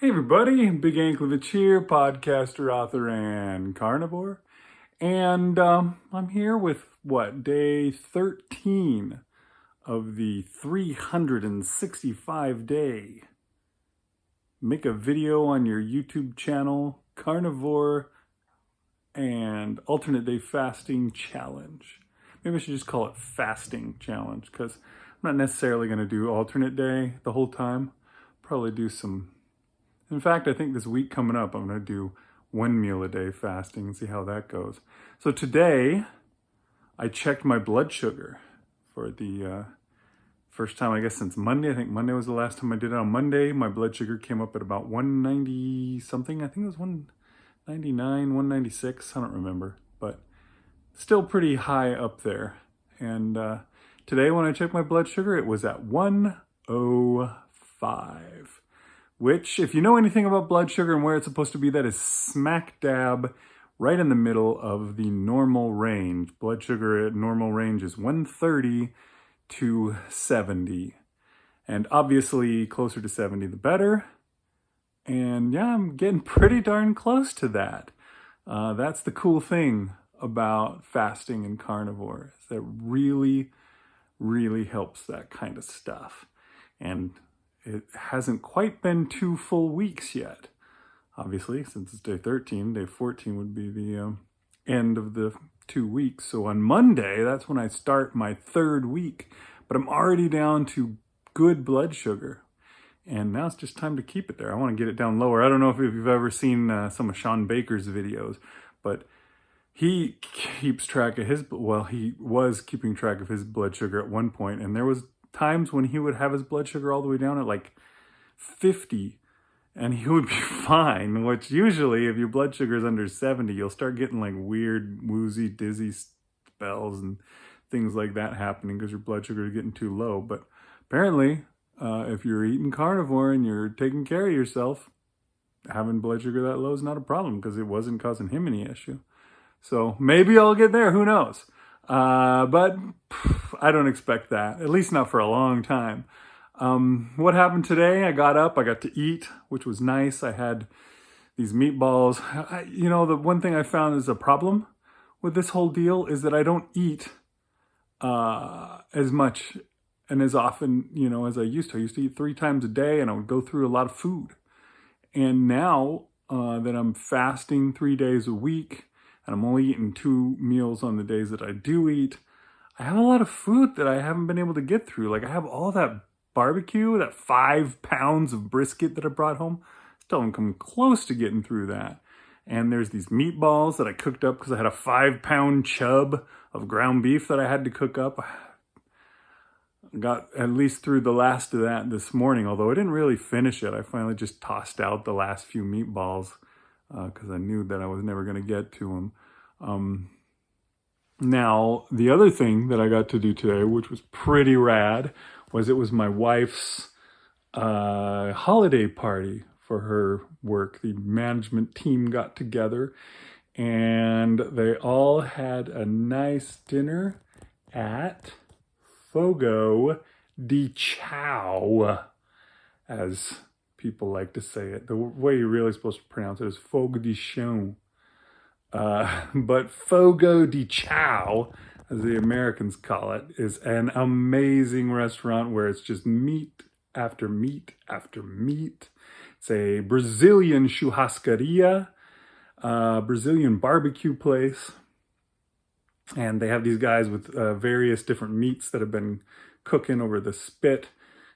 Hey everybody, Big Anklevich here, podcaster, author, and carnivore. And I'm here with, day 13 of the 365-day Make a Video on Your YouTube channel, Carnivore and Alternate Day Fasting Challenge. Maybe I should just call it Fasting Challenge, because I'm not necessarily going to do alternate day the whole time. Probably do some... In fact, I think this week coming up, I'm going to do 1 meal a day fasting and see how that goes. So today, I checked my blood sugar for the first time, I guess, since Monday. I think Monday was the last time I did it. On Monday, my blood sugar came up at about 190 something. I think it was 199, 196. I don't remember, but still pretty high up there. And today, when I checked my blood sugar, it was at 105. Which, if you know anything about blood sugar and where it's supposed to be, that is smack dab right in the middle of the normal range. Blood sugar at normal range is 130 to 70. And obviously, closer to 70 the better. And yeah, I'm getting pretty darn close to that. That's the cool thing about fasting and carnivore. Is that really, really helps that kind of stuff. And it hasn't quite been 2 full weeks yet. Obviously, since it's day 13, day 14 would be the end of the 2 weeks. So on Monday, that's when I start my 3rd week. But I'm already down to good blood sugar. And now it's just time to keep it there. I want to get it down lower. I don't know if you've ever seen some of Sean Baker's videos, but he keeps track of his, well, he was keeping track of his blood sugar at one point, and there was times when he would have his blood sugar all the way down at like 50 and he would be fine, which usually if your blood sugar is under 70, you'll start getting like weird woozy dizzy spells and things like that happening because your blood sugar is getting too low. But apparently if you're eating carnivore and you're taking care of yourself, having blood sugar that low is not a problem because it wasn't causing him any issue. So maybe I'll get there, who knows. But I don't expect that, at least not for a long time. What happened today? I got up, I got to eat, which was nice. I had these meatballs. The one thing I found is a problem with this whole deal is that I don't eat as much and as often, as I used to. I used to eat 3 times a day and I would go through a lot of food. And now that I'm fasting 3 days a week, and I'm only eating 2 meals on the days that I do eat, I have a lot of food that I haven't been able to get through. Like I have all that barbecue, that 5 pounds of brisket that I brought home. Still haven't come close to getting through that. And there's these meatballs that I cooked up because I had a 5-pound chub of ground beef that I had to cook up. I got at least through the last of that this morning, although I didn't really finish it. I finally just tossed out the last few meatballs because I knew that I was never going to get to them. Now, the other thing that I got to do today, which was pretty rad, was it was my wife's holiday party for her work. The management team got together and they all had a nice dinner at Fogo de Chao, as people like to say it. The way you're really supposed to pronounce it is Fogo de Chao. But Fogo de Chao, as the Americans call it, is an amazing restaurant where it's just meat after meat after meat. It's a Brazilian churrascaria, Brazilian barbecue place. And they have these guys with various different meats that have been cooking over the spit.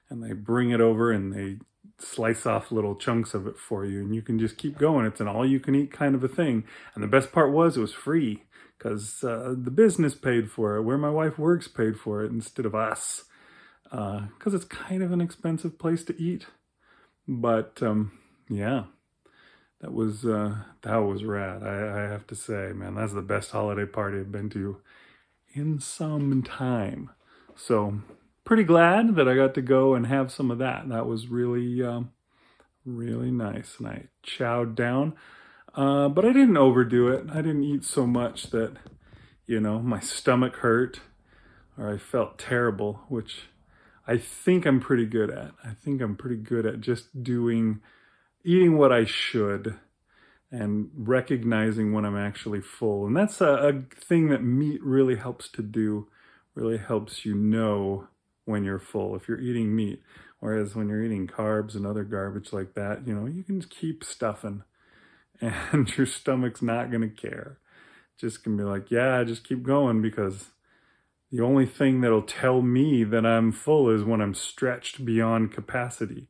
And they bring it over and they slice off little chunks of it for you. And you can just keep going. It's an all-you-can-eat kind of a thing. And the best part was it was free because the business paid for it, where my wife works paid for it instead of us. Because it's kind of an expensive place to eat. But yeah, that was rad. I have to say, man, that's the best holiday party I've been to in some time. So pretty glad that I got to go and have some of that. That was really, really nice. And I chowed down, but I didn't overdo it. I didn't eat so much that, my stomach hurt or I felt terrible, which I think I'm pretty good at. I think I'm pretty good at just doing eating what I should and recognizing when I'm actually full. And that's a thing that meat really helps to do, really helps you know when you're full if you're eating meat. Whereas when you're eating carbs and other garbage like that, you know, you can keep stuffing and your stomach's not going to care. Just can be like, yeah, just keep going, because the only thing that'll tell me that I'm full is when I'm stretched beyond capacity.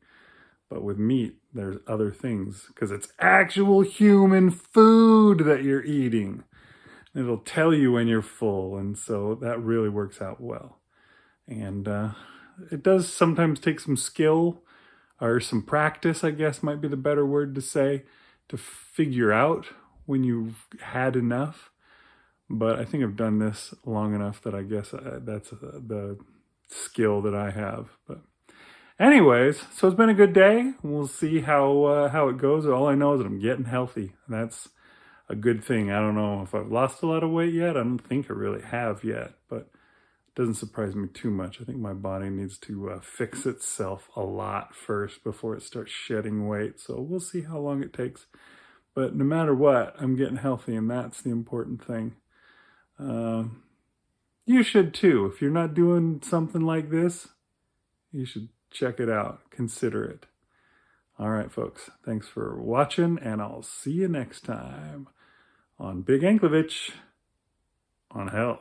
But with meat, there's other things, because it's actual human food that you're eating. It'll tell you when you're full, and so that really works out well. And it does sometimes take some skill or some practice, I guess might be the better word to say, to figure out when you've had enough. But I think I've done this long enough that I guess that's the skill that I have. But anyways, so it's been a good day. We'll see how it goes. All I know is that I'm getting healthy. And that's a good thing. I don't know if I've lost a lot of weight yet. I don't think I really have yet, but it doesn't surprise me too much. I think my body needs to fix itself a lot first before it starts shedding weight. So we'll see how long it takes. But no matter what, I'm getting healthy, and that's the important thing. You should too. If you're not doing something like this, you should check it out. Consider it. All right, folks. Thanks for watching, and I'll see you next time on Big Anklevich on Health.